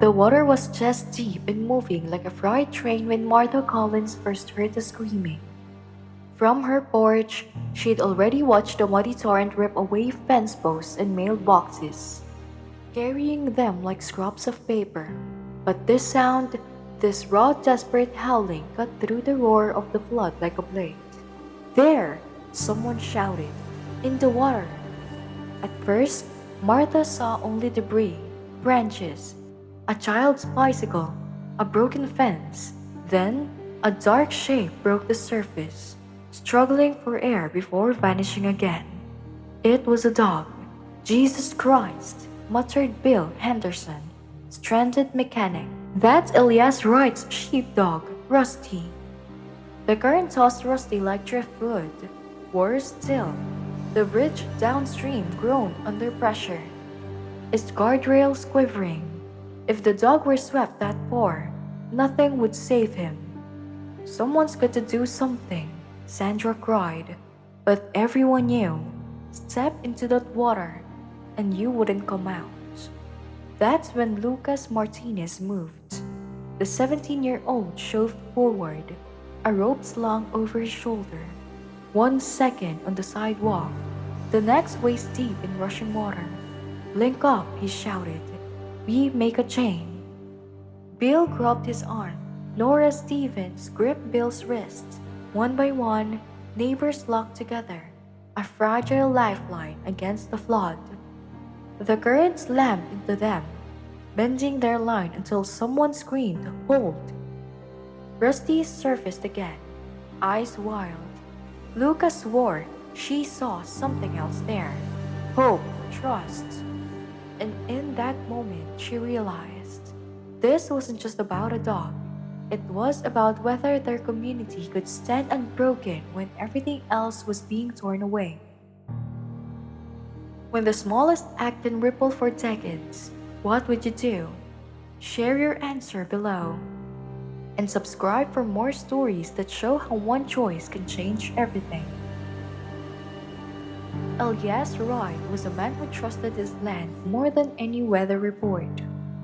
The water was chest deep and moving like a freight train when Martha Collins first heard the screaming. From her porch, she'd already watched the muddy torrent rip away fence posts and mailboxes, carrying them like scraps of paper. But this sound, this raw, desperate howling, cut through the roar of the flood like a blade. There! Someone shouted. In the water! At first, Martha saw only debris, branches, a child's bicycle, a broken fence. Then, a dark shape broke the surface, struggling for air before vanishing again. It was a dog. Jesus Christ, muttered Bill Henderson, stranded mechanic. That's Elias Wright's sheepdog, Rusty. The current tossed Rusty like driftwood. Worse still, the bridge downstream groaned under pressure, its guardrails quivering. If the dog were swept that far, nothing would save him. Someone's got to do something, Sandra cried. But everyone knew. Step into that water, and you wouldn't come out. That's when Lucas Martinez moved. The 17-year-old shoved forward, a rope slung over his shoulder. 1 second on the sidewalk, the next waist deep in rushing water. Link up, he shouted. We make a chain. Bill grabbed his arm. Nora Stevens gripped Bill's wrist. One by one, neighbors locked together, a fragile lifeline against the flood. The current slammed into them, bending their line until someone screamed, "Hold!" Rusty surfaced again, eyes wild. Lucas swore she saw something else there. Hope, trust. And in that moment, she realized this wasn't just about a dog. It was about whether their community could stand unbroken when everything else was being torn away. When the smallest act can ripple for decades, what would you do? Share your answer below. And subscribe for more stories that show how one choice can change everything. Elias Wright was a man who trusted his land more than any weather report.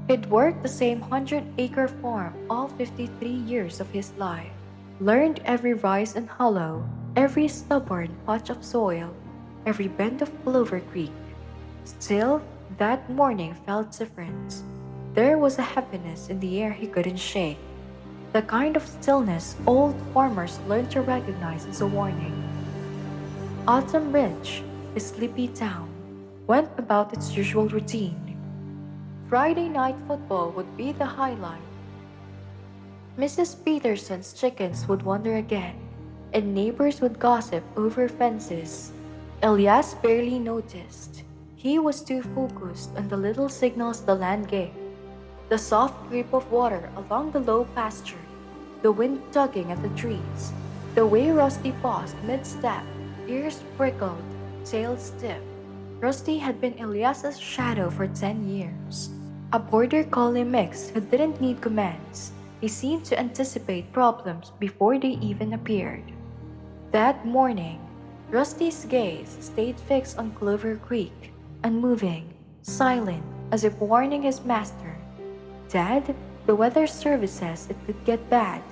He'd worked the same 100-acre farm all 53 years of his life, learned every rise and hollow, every stubborn patch of soil, every bend of Clover Creek. Still, that morning felt different. There was a heaviness in the air he couldn't shake, the kind of stillness old farmers learned to recognize as a warning. Autumn Ridge, a sleepy town, went about its usual routine. Friday night football would be the highlight. Mrs. Peterson's chickens would wander again, and neighbors would gossip over fences. Elias barely noticed. He was too focused on the little signals the land gave. The soft creep of water along the low pasture, the wind tugging at the trees, the way Rusty paused mid-step, ears prickled, tail stiff. Rusty had been Elias's shadow for 10 years. A border collie mix who didn't need commands. He seemed to anticipate problems before they even appeared. That morning, Rusty's gaze stayed fixed on Clover Creek, unmoving, silent, as if warning his master. "Dad, the weather service says it could get bad,"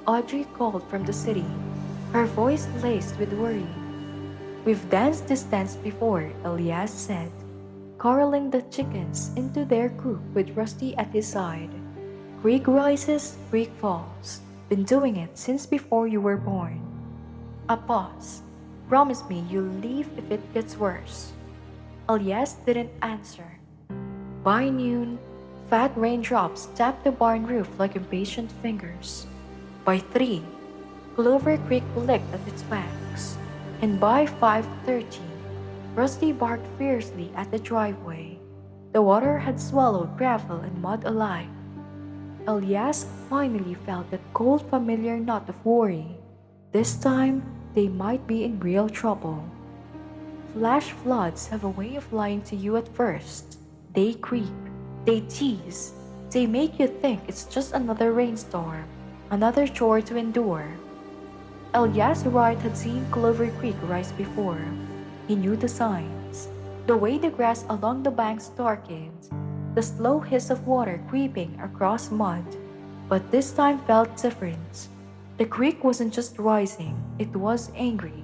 Audrey called from the city, her voice laced with worry. "We've danced this dance before," Elias said, corralling the chickens into their coop with Rusty at his side. "Creek rises, creek falls. Been doing it since before you were born." A pause. "Promise me you'll leave if it gets worse." Elias didn't answer. By noon, fat raindrops tapped the barn roof like impatient fingers. By 3, Clover Creek licked at its banks. And by 5:30, Rusty barked fiercely at the driveway. The water had swallowed gravel and mud alike. Elias finally felt that cold familiar knot of worry. This time, they might be in real trouble. Flash floods have a way of lying to you at first. They creep, they tease, they make you think it's just another rainstorm, another chore to endure. Elias Wright had seen Clover Creek rise before. He knew the signs. The way the grass along the banks darkened, the slow hiss of water creeping across mud. But this time felt different. The creek wasn't just rising, it was angry.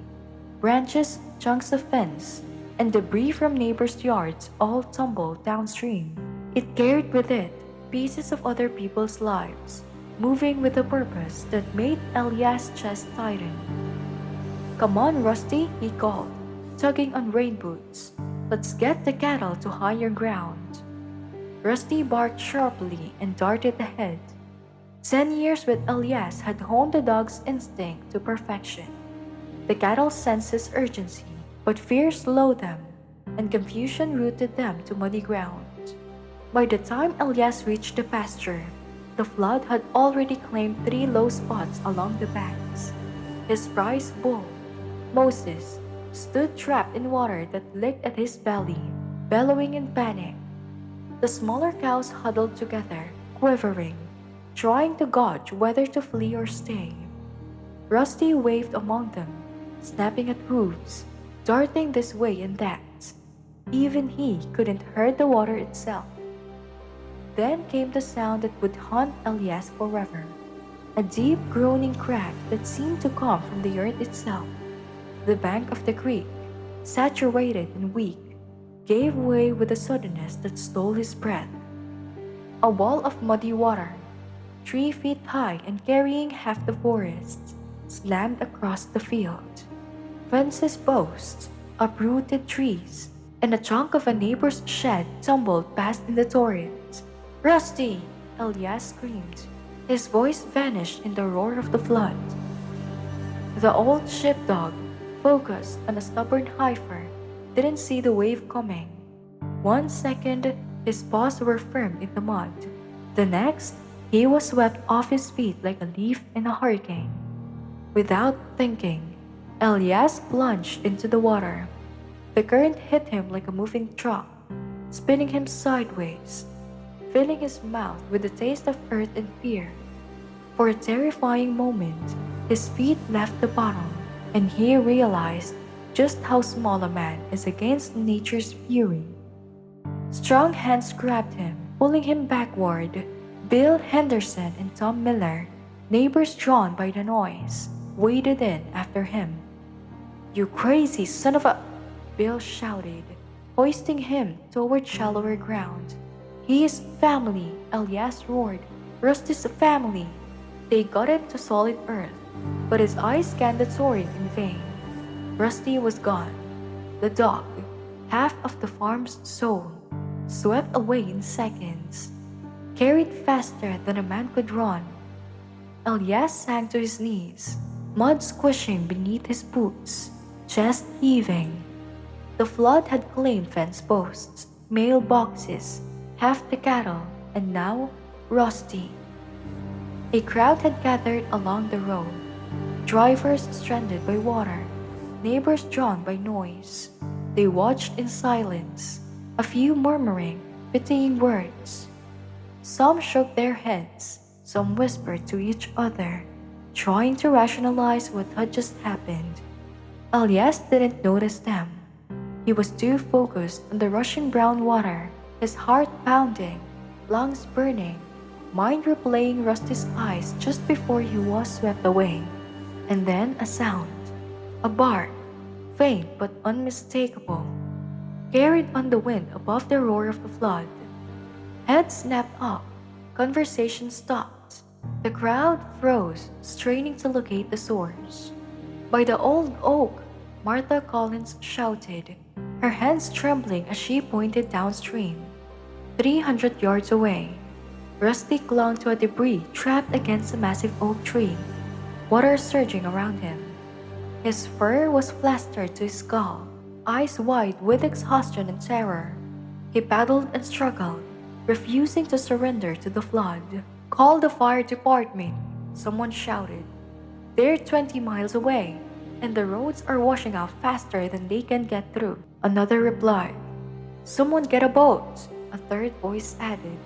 Branches, chunks of fence, and debris from neighbors' yards all tumbled downstream. It carried with it pieces of other people's lives, moving with a purpose that made Elias' chest tighten. "Come on, Rusty," he called, tugging on rain boots. "Let's get the cattle to higher ground." Rusty barked sharply and darted ahead. 10 years with Elias had honed the dog's instinct to perfection. The cattle sensed his urgency, but fear slowed them, and confusion rooted them to muddy ground. By the time Elias reached the pasture, the flood had already claimed 3 low spots along the banks. His prized bull, Moses, stood trapped in water that licked at his belly, bellowing in panic. The smaller cows huddled together, quivering, trying to gauge whether to flee or stay. Rusty waved among them, snapping at hooves, darting this way and that. Even he couldn't hurt the water itself. Then came the sound that would haunt Elias forever, a deep groaning crack that seemed to come from the earth itself. The bank of the creek, saturated and weak, gave way with a suddenness that stole his breath. A wall of muddy water, 3 feet high and carrying half the forest, slammed across the field. Fences, posts, uprooted trees, and a chunk of a neighbor's shed tumbled past in the torrent. "Rusty!" Elias screamed. His voice vanished in the roar of the flood. The old sheepdog, focused on a stubborn heifer, didn't see the wave coming. 1 second, his paws were firm in the mud. The next, he was swept off his feet like a leaf in a hurricane. Without thinking, Elias plunged into the water. The current hit him like a moving truck, spinning him sideways, filling his mouth with the taste of earth and fear. For a terrifying moment, his feet left the bottom, and he realized just how small a man is against nature's fury. Strong hands grabbed him, pulling him backward. Bill Henderson and Tom Miller, neighbors drawn by the noise, waded in after him. "You crazy son of a—" Bill shouted, hoisting him toward shallower ground. "He is family," Elias roared. "Rusty's family." They got him to solid earth, but his eyes scanned the torrent in vain. Rusty was gone. The dog, half of the farm's soul, swept away in seconds, carried faster than a man could run. Elias sank to his knees, mud squishing beneath his boots, chest heaving. The flood had claimed fence posts, mailboxes, half the cattle, and now Rusty. A crowd had gathered along the road, drivers stranded by water, neighbors drawn by noise. They watched in silence, a few murmuring, pitying words. Some shook their heads, some whispered to each other, trying to rationalize what had just happened. Elias didn't notice them. He was too focused on the rushing brown water, his heart pounding, lungs burning, mind replaying Rusty's eyes just before he was swept away. And then a sound, a bark, faint but unmistakable, carried on the wind above the roar of the flood. Heads snapped up, conversation stopped. The crowd froze, straining to locate the source. "By the old oak," Martha Collins shouted, her hands trembling as she pointed downstream. 300 yards away, Rusty clung to a debris trapped against a massive oak tree, water surging around him. His fur was plastered to his skull, eyes wide with exhaustion and terror. He paddled and struggled, refusing to surrender to the flood. "Call the fire department," someone shouted. "They're 20 miles away, and the roads are washing out faster than they can get through." Another replied. "Someone get a boat," a third voice added.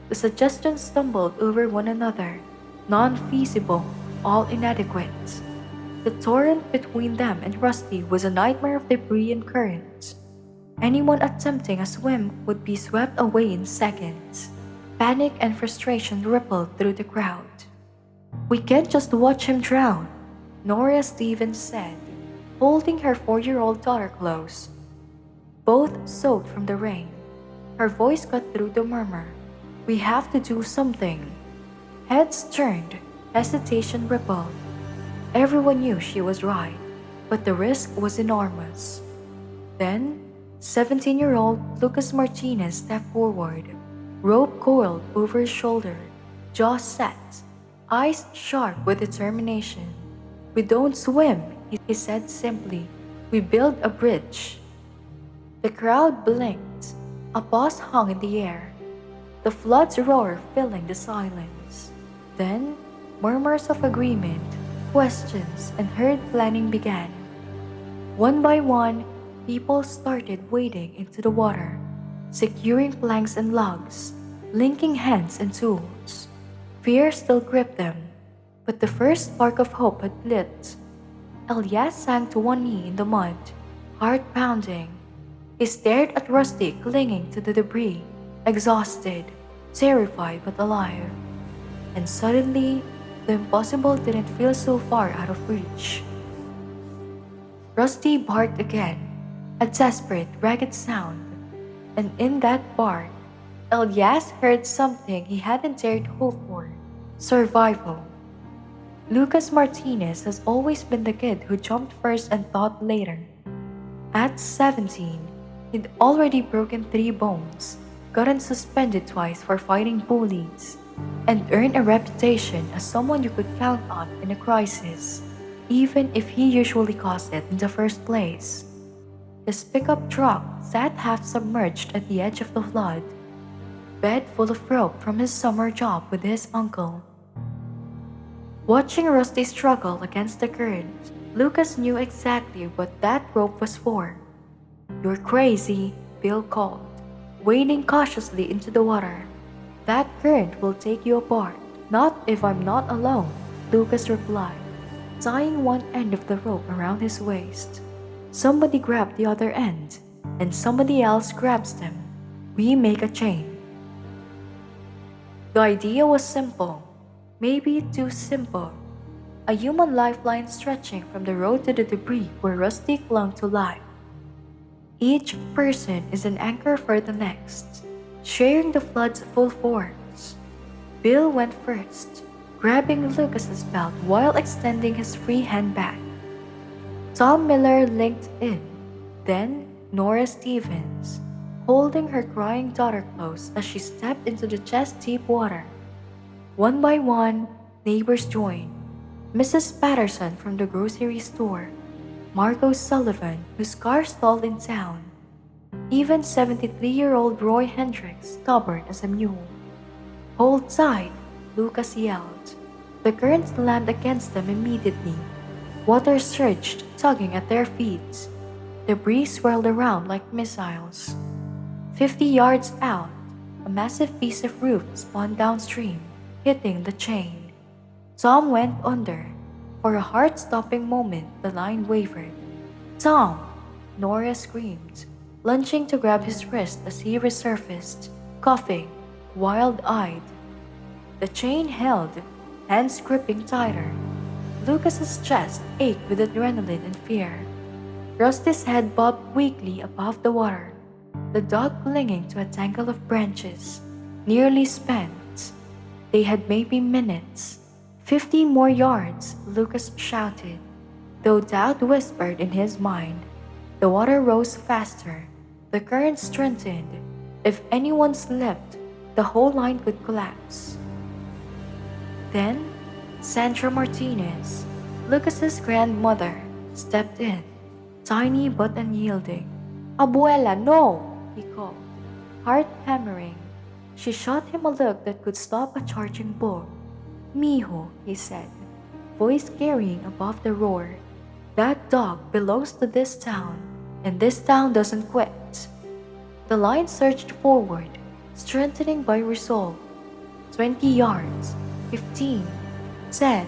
The suggestions stumbled over one another, non-feasible, all inadequate. The torrent between them and Rusty was a nightmare of debris and current. Anyone attempting a swim would be swept away in seconds. Panic and frustration rippled through the crowd. "We can't just watch him drown," Nora Stevens said, holding her 4-year-old daughter close. Both soaked from the rain. Her voice cut through the murmur. "We have to do something." Heads turned, hesitation rippled. Everyone knew she was right, but the risk was enormous. Then, 17-year-old Lucas Martinez stepped forward, rope coiled over his shoulder, jaw set, eyes sharp with determination. "We don't swim," he said simply. "We build a bridge." The crowd blinked. A pause hung in the air, the flood's roar filling the silence. Then, murmurs of agreement, questions, and herd planning began. One by one, people started wading into the water, securing planks and logs, linking hands and tools. Fear still gripped them, but the first spark of hope had lit. Elias sank to one knee in the mud, heart pounding. He stared at Rusty clinging to the debris, exhausted, terrified but alive. And suddenly, the impossible didn't feel so far out of reach. Rusty barked again, a desperate, ragged sound. And in that bark, Elias heard something he hadn't dared hope for: survival. Lucas Martinez has always been the kid who jumped first and thought later. At 17, he'd already broken 3 bones, gotten suspended twice for fighting bullies, and earned a reputation as someone you could count on in a crisis, even if he usually caused it in the first place. His pickup truck sat half submerged at the edge of the flood, bed full of rope from his summer job with his uncle. Watching Rusty struggle against the current, Lucas knew exactly what that rope was for. "You're crazy," Bill called, wading cautiously into the water. "That current will take you apart." "Not if I'm not alone," Lucas replied, tying one end of the rope around his waist. Somebody grabbed the other end, and somebody else grabs them. We make a chain. The idea was simple, maybe too simple. A human lifeline stretching from the road to the debris where Rusty clung to life. Each person is an anchor for the next, sharing the flood's full force. Bill went first, grabbing Lucas's belt while extending his free hand back. Tom Miller linked in, then Nora Stevens, holding her crying daughter close as she stepped into the chest-deep water. One by one, neighbors joined. Mrs. Patterson from the grocery store, Margot Sullivan, whose car stalled in town, even 73-year-old Roy Hendricks, stubborn as a mule. "Hold tight," Lucas yelled. The current slammed against them immediately. Water surged, tugging at their feet. Debris swirled around like missiles. 50 yards out, a massive piece of roof spun downstream, hitting the chain. Tom went under. For a heart-stopping moment, the line wavered. "Tom!" Nora screamed, lunging to grab his wrist as he resurfaced, coughing, wild-eyed. The chain held, hands gripping tighter. Lucas's chest ached with adrenaline and fear. Rusty's head bobbed weakly above the water, the dog clinging to a tangle of branches, nearly spent. They had maybe minutes. 50 more yards, Lucas shouted, though doubt whispered in his mind. The water rose faster. The current strengthened. If anyone slipped, the whole line could collapse. Then, Sandra Martinez, Lucas's grandmother, stepped in, tiny but unyielding. "Abuela, no!" he called, heart hammering. She shot him a look that could stop a charging bull. "Mijo," he said, voice carrying above the roar. "That dog belongs to this town, and this town doesn't quit." The line surged forward, strengthening by resolve. 20 yards, 15, 10.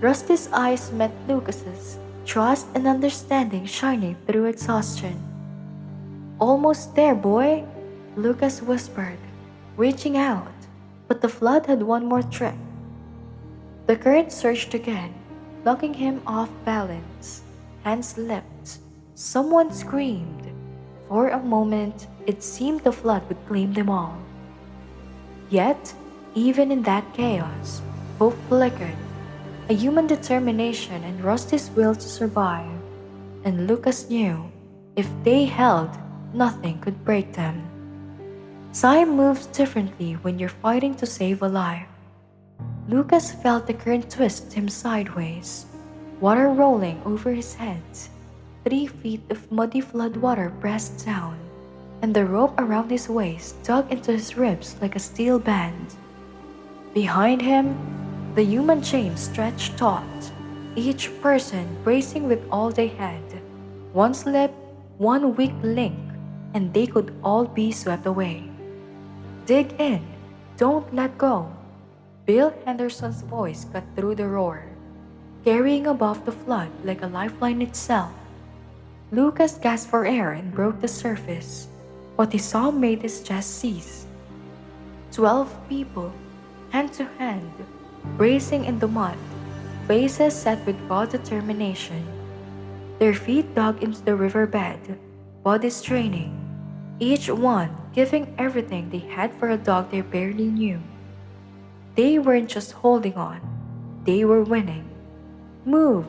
Rusty's eyes met Lucas's, trust and understanding shining through exhaustion. Almost there, boy, Lucas whispered, reaching out. But the flood had one more trick. The current surged again, knocking him off balance. Hands slipped. Someone screamed. For a moment, it seemed the flood would claim them all. Yet, even in that chaos, hope flickered. A human determination and Rusty's will to survive. And Lucas knew, if they held, nothing could break them. Time moves differently when you're fighting to save a life. Lucas felt the current twist him sideways, water rolling over his head. 3 feet of muddy floodwater pressed down, and the rope around his waist dug into his ribs like a steel band. Behind him, the human chain stretched taut, each person bracing with all they had. One slip, one weak link, and they could all be swept away. Dig in, don't let go. Bill Henderson's voice cut through the roar, carrying above the flood like a lifeline itself. Lucas gasped for air and broke the surface. What he saw made his chest seize. 12 people, hand to hand, bracing in the mud, faces set with raw determination. Their feet dug into the riverbed, bodies straining, each one giving everything they had for a dog they barely knew. They weren't just holding on, they were winning. Move!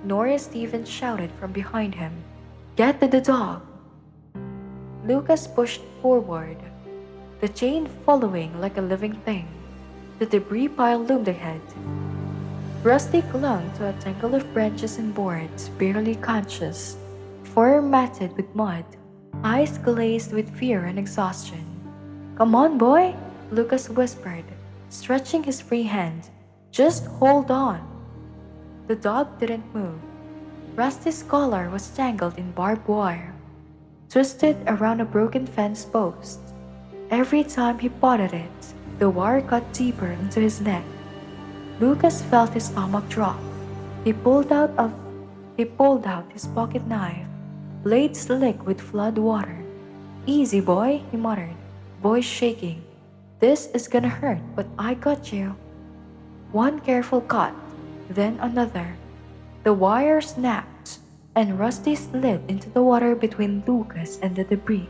Nora Stevens shouted from behind him. Get to the dog! Lucas pushed forward, the chain following like a living thing. The debris pile loomed ahead. Rusty clung to a tangle of branches and boards, barely conscious, fur matted with mud, eyes glazed with fear and exhaustion. Come on, boy, Lucas whispered, stretching his free hand. Just hold on. The dog didn't move. Rusty's collar was tangled in barbed wire, twisted around a broken fence post. Every time he pawed at it, the wire cut deeper into his neck. Lucas felt his stomach drop. He pulled out his pocket knife, blade slick with flood water. Easy, boy, he muttered, voice shaking. This is gonna hurt, but I got you. One careful cut, then another. The wire snapped, and Rusty slid into the water between Lucas and the debris.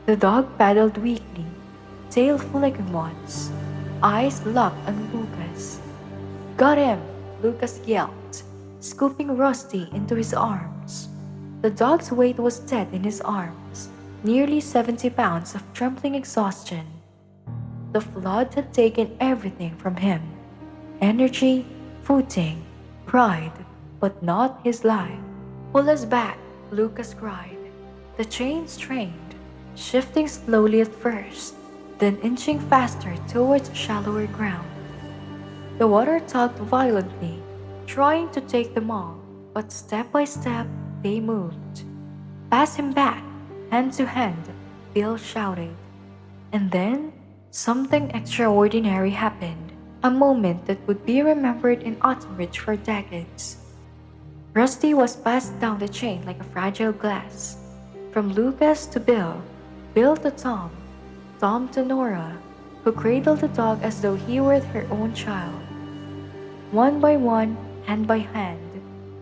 The dog paddled weakly, tail flicking once, eyes locked on Lucas. Got him, Lucas yelped, scooping Rusty into his arms. The dog's weight was dead in his arms, nearly 70 pounds of trembling exhaustion. The flood had taken everything from him, energy, footing, pride, but not his life. Pull us back, Lucas cried. The chain strained, shifting slowly at first, then inching faster towards shallower ground. The water tugged violently, trying to take them all, but step by step they moved. Pass him back, hand to hand, Bill shouted. And then, something extraordinary happened, a moment that would be remembered in Autumn Ridge for decades. Rusty was passed down the chain like a fragile glass, from Lucas to Bill, Bill to Tom, Tom to Nora, who cradled the dog as though he were her own child. One by one, hand by hand,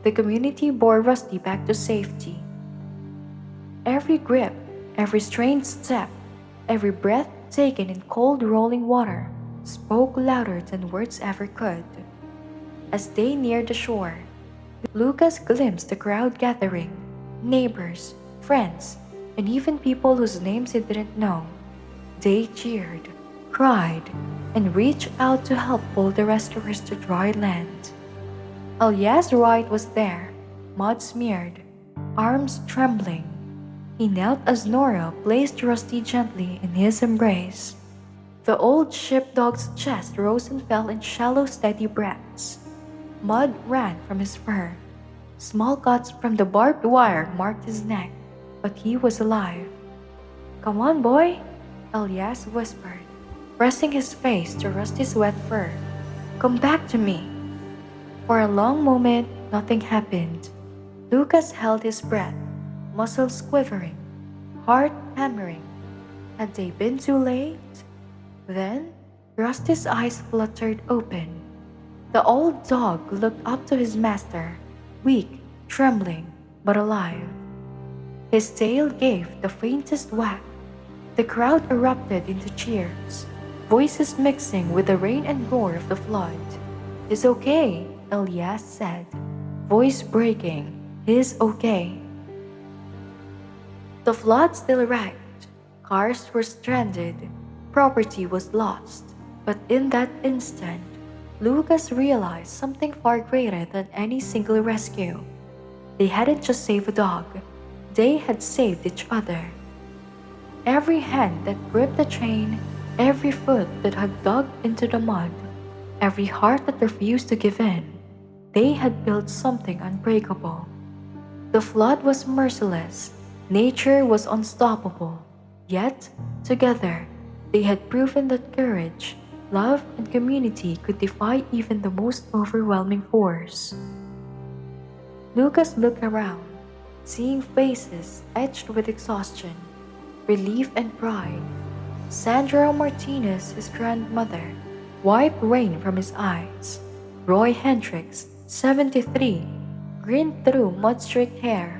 the community bore Rusty back to safety. Every grip, every strained step, every breath taken in cold rolling water spoke louder than words ever could. As they neared the shore, Lucas glimpsed the crowd gathering, neighbors, friends, and even people whose names he didn't know. They cheered, cried, and reached out to help pull the rescuers to dry land. Elias Wright was there, mud smeared, arms trembling. He knelt as Nora placed Rusty gently in his embrace. The old sheepdog's chest rose and fell in shallow, steady breaths. Mud ran from his fur. Small cuts from the barbed wire marked his neck, but he was alive. Come on, boy, Elias whispered, pressing his face to Rusty's wet fur. Come back to me. For a long moment, nothing happened. Lucas held his breath, muscles quivering, heart hammering. Had they been too late? Then, Rusty's eyes fluttered open. The old dog looked up to his master, weak, trembling, but alive. His tail gave the faintest wag. The crowd erupted into cheers, voices mixing with the rain and roar of the flood. "He's okay," Elias said, voice breaking. "He's okay." The flood still racked. Cars were stranded. Property was lost. But in that instant, Lucas realized something far greater than any single rescue. They hadn't just saved a dog, they had saved each other. Every hand that gripped the chain, every foot that had dug into the mud, every heart that refused to give in, they had built something unbreakable. The flood was merciless, nature was unstoppable, yet, together, they had proven that courage, love, and community could defy even the most overwhelming force. Lucas looked around, seeing faces etched with exhaustion, relief, and pride. Sandra Martinez, his grandmother, wiped rain from his eyes. Roy Hendricks, 73, grinned through mud-streaked hair.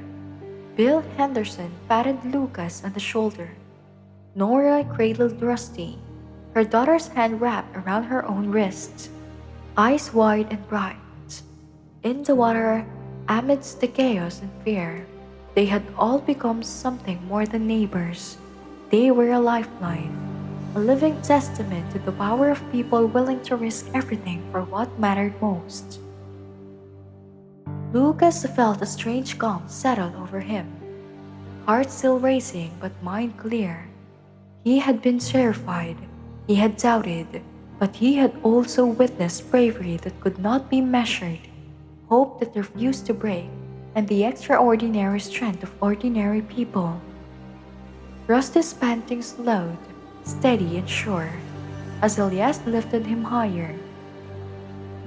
Bill Henderson patted Lucas on the shoulder. Nora cradled Rusty, her daughter's hand wrapped around her own wrist, eyes wide and bright. In the water, amidst the chaos and fear, they had all become something more than neighbors. They were a lifeline, a living testament to the power of people willing to risk everything for what mattered most. Lucas felt a strange calm settle over him, heart still racing but mind clear. He had been terrified, he had doubted, but he had also witnessed bravery that could not be measured, hope that refused to break, and the extraordinary strength of ordinary people. Rusty's panting slowed, steady and sure, as Elias lifted him higher.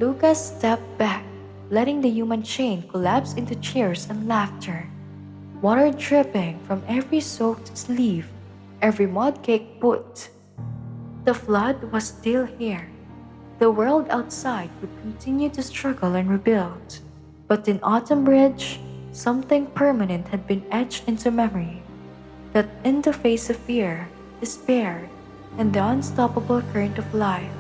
Lucas stepped back, letting the human chain collapse into cheers and laughter. Water dripping from every soaked sleeve, every mud-caked boot. The flood was still here. The world outside would continue to struggle and rebuild. But in Autumn Bridge, something permanent had been etched into memory. That in the face of fear, despair, and the unstoppable current of life,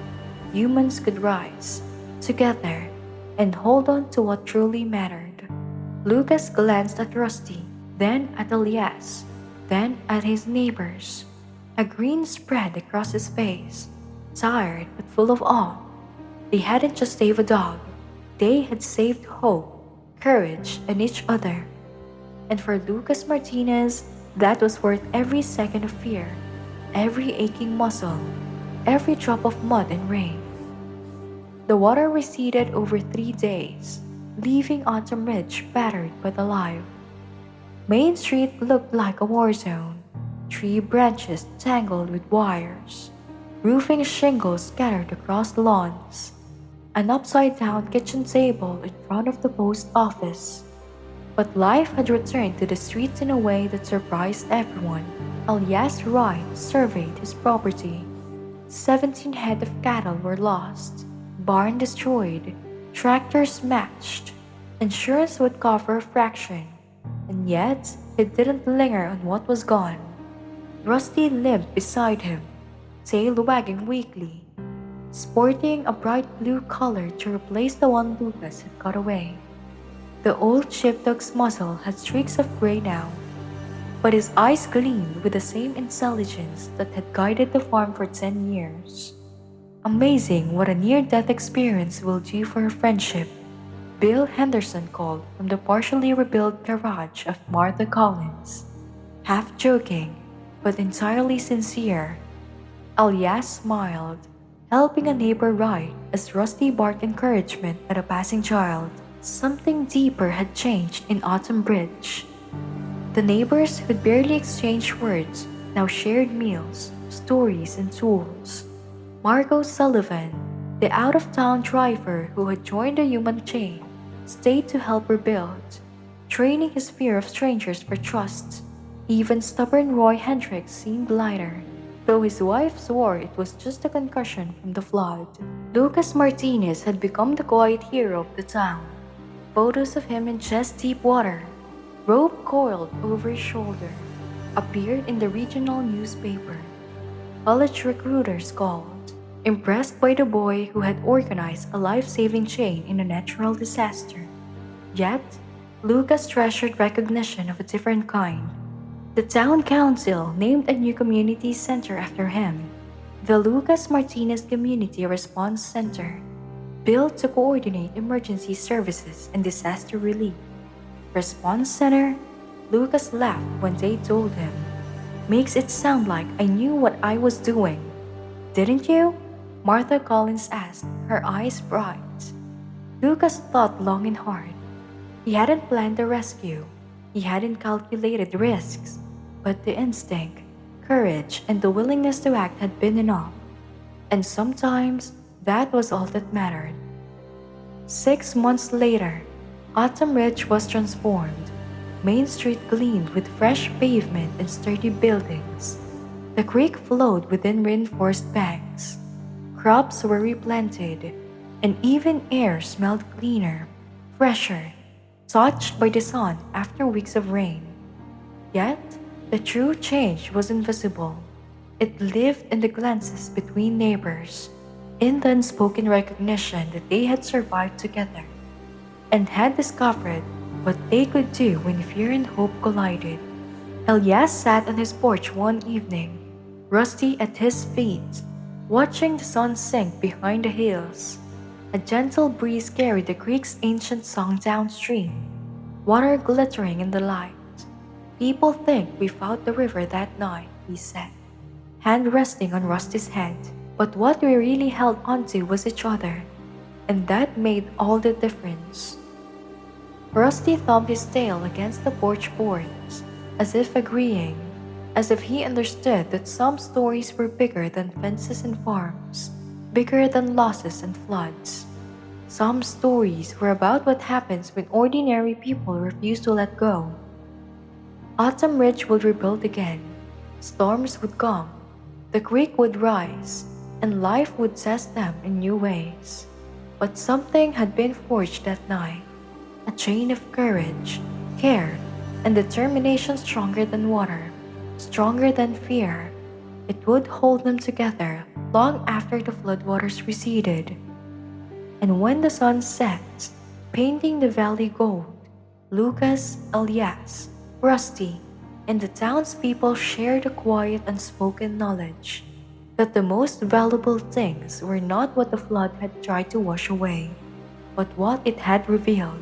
humans could rise, together, and hold on to what truly mattered. Lucas glanced at Rusty, then at Elias, then at his neighbors. A grin spread across his face, tired but full of awe. They hadn't just saved a dog, they had saved hope, courage, and each other. And for Lucas Martinez, that was worth every second of fear, every aching muscle, every drop of mud and rain. The water receded over 3 days, leaving Autumn Ridge battered but alive. Main Street looked like a war zone, tree branches tangled with wires, roofing shingles scattered across the lawns, an upside-down kitchen table in front of the post office. But life had returned to the streets in a way that surprised everyone. Elias Ryan surveyed his property. 17 head of cattle were lost, barn destroyed, tractor smashed. Insurance would cover a fraction, and yet it didn't linger on what was gone. Rusty limped beside him, tail wagging weakly, sporting a bright blue color to replace the one Lucas had cut away. The old sheepdog's muzzle had streaks of gray now, but his eyes gleamed with the same intelligence that had guided the farm for 10 years. Amazing what a near-death experience will do for a friendship, Bill Henderson called from the partially rebuilt garage of Martha Collins, half joking but entirely sincere. Elias smiled, helping a neighbor ride as Rusty barked encouragement at a passing child. Something deeper had changed in Autumn Bridge. The neighbors who'd barely exchanged words now shared meals, stories, and tools. Margot Sullivan, the out-of-town driver who had joined the human chain, stayed to help rebuild, training his fear of strangers for trust. Even stubborn Roy Hendricks seemed lighter, though his wife swore it was just a concussion from the flood. Lucas Martinez had become the quiet hero of the town. Photos of him in chest-deep water, rope coiled over his shoulder, appeared in the regional newspaper. College recruiters called, impressed by the boy who had organized a life-saving chain in a natural disaster. Yet, Lucas treasured recognition of a different kind. The town council named a new community center after him, the Lucas Martinez Community Response Center, built to coordinate emergency services and disaster relief. Response Center? Lucas laughed when they told him. Makes it sound like I knew what I was doing. Didn't you? Martha Collins asked, her eyes bright. Lucas thought long and hard. He hadn't planned the rescue. He hadn't calculated risks. But the instinct, courage, and the willingness to act had been enough. And sometimes, that was all that mattered. 6 months later, Autumn Ridge was transformed. Main Street gleamed with fresh pavement and sturdy buildings. The creek flowed within reinforced banks. Crops were replanted, and even air smelled cleaner, fresher, touched by the sun after weeks of rain. Yet, the true change was invisible. It lived in the glances between neighbors, in the unspoken recognition that they had survived together, and had discovered what they could do when fear and hope collided. Elias sat on his porch one evening, Rusty at his feet, watching the sun sink behind the hills. A gentle breeze carried the creek's ancient song downstream, water glittering in the light. People think we found the river that night, he said, hand resting on Rusty's head. But what we really held onto was each other, and that made all the difference. Rusty thumped his tail against the porch boards, as if agreeing, as if he understood that some stories were bigger than fences and farms, bigger than losses and floods. Some stories were about what happens when ordinary people refuse to let go. Autumn Ridge would rebuild again. Storms would come, the creek would rise, and life would test them in new ways. But something had been forged that night, a chain of courage, care, and determination stronger than water, stronger than fear. It would hold them together long after the floodwaters receded. And when the sun set, painting the valley gold, Lucas, Elias, Rusty, and the townspeople shared a quiet, unspoken knowledge that the most valuable things were not what the flood had tried to wash away, but what it had revealed,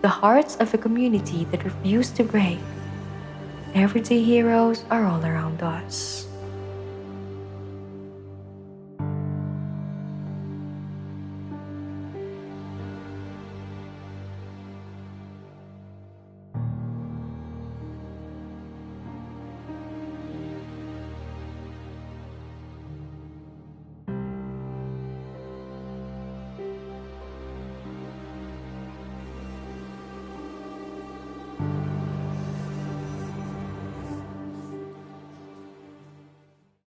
the hearts of a community that refused to break. Everyday heroes are all around us.